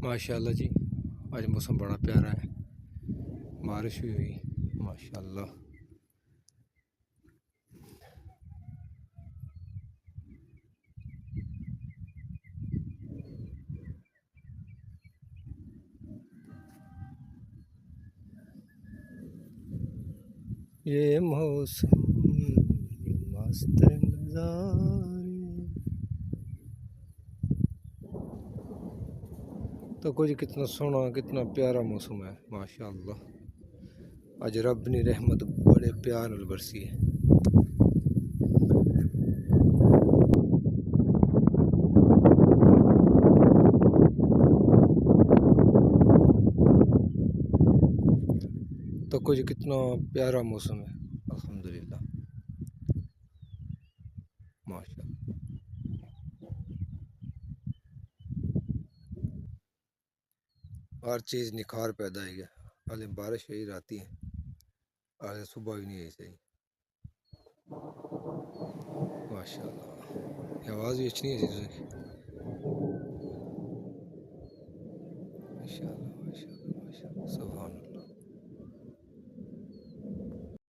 ماشاءاللہ جی، آج موسم بڑا پیارا ہے، بارش بھی ہوئی ماشاءاللہ۔ یہ موسم مست نظارے تو کچھ کتنا سونا کتنا پیارا موسم ہے ماشاءاللہ۔ آج رب نے رحمت بڑے پیار نال برسی ہے۔ تو کچھ کتنا پیارا موسم ہے الحمدللہ ماشاءاللہ۔ ہر چیز نکھار پیدا ہی ہے، آج بارش ہوئی راتی ہے، آج صبح بھی نہیں آئی صحیح ماشاءاللہ۔ آواز بھی اچھی نہیں ہے ماشاءاللہ ماشاءاللہ۔